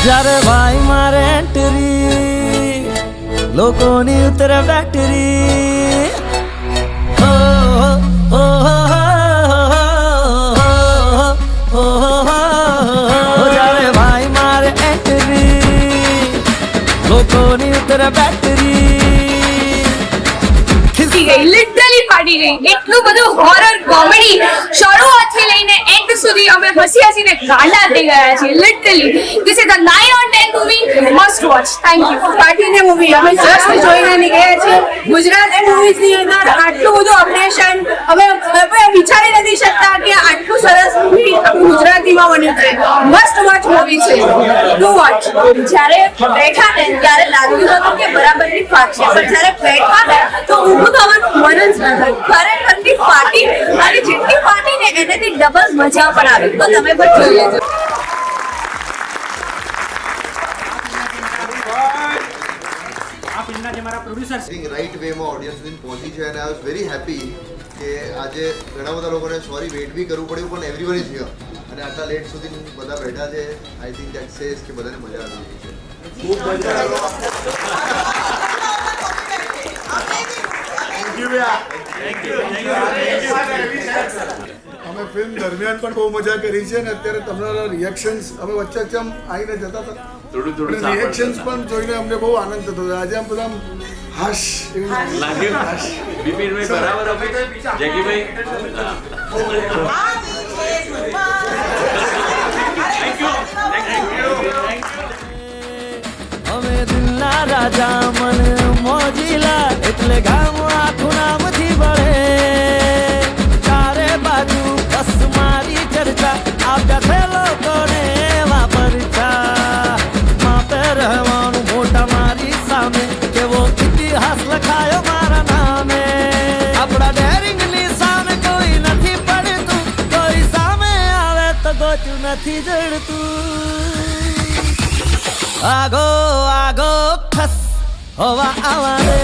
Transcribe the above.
જ્યારે ભાઈ મારે એન્ટ્રી લોકોની ઉતરે બેટરી જ્યારે ભાઈ મારે એન્ટ્રી લોકોની ઉતરે બેટરી લિટરલી ફાટી ગઈ. એટલું બધું હોરર કોમેડી શરૂઆતથી લઈને એન્ડ સુધી અમે હસી હસીને ગાંડા થઈ ગયા છીએ. Literally this is a 9 on 10 movie, must watch. Thank you. પાર્ટીને મૂવી અમે જસ્ટ જોઈને નીકળ્યા છીએ. ગુજરાતી મૂવીઝની અંદર આટલું બધું અપડેશન અમે વિચારી નથી શકતા કે આટલું સરસ મૂવી ગુજરાતીમાં બન્યું છે. મસ્ટ વોચ મૂવી છે. Do watch. જ્યારે બેઠા ને ત્યારે લાગ્યું હતું કે બરાબરની ફાટશે, પણ જ્યારે બેઠા ને તો ઊભું થવાનું મન જ ન થયું. ખરેખરની ફાટી અને જેટલી ફાટી ને એનાથી ડબલ મજા પણ આવી. તો તમે પણ જોઈ લેજો. રાઈટ વેમાં ઓડિયન્સ સુધી પહોંચી છે અને આઈ વોઝ વેરી હેપી કે આજે ઘણા બધા લોકોને સોરી વેઇટ બી કરવું પડ્યું પણ એવરીવન ઇઝ હિયર અને આટલા લેટ સુધી બધા બેઠા છે. આઈ થિંક દેટ સેઝ કે બધાને મજા આવી છે. ખૂબ મજા આવી. અમે ફિલ્મ દરમિયાન પણ બહુ મજા કરી છે અને અત્યારે તમારા રિએક્શન્સ અમે વચ્ચે વચ્ચે આમ આવીને જતા હતા રિએક્શન્સ પણ જોઈને અમને બહુ આનંદ થતો હતો. આજે આમ બધા હાશ એવું લાગ્યું. બિપિનભાઈ બરાબર આપી જેકીભાઈ અમે દિલના રાજા મન મોજીલા એટલે ગામ આખું નામથી બળે. ચારે બાજુ બસ મારી ચર્ચા આવતા છે લોકોને વાપરતા. માપે રહેવાનું મોટા મારી સામે કેવો ઇતિહાસ લખાયો મારા નામે. આપણા ડેરિંગની સામે કોઈ નથી પડતું, કોઈ સામે આવે તો ગોચું નથી જડતું. આગો આગો ખસ હોવા આવા રે.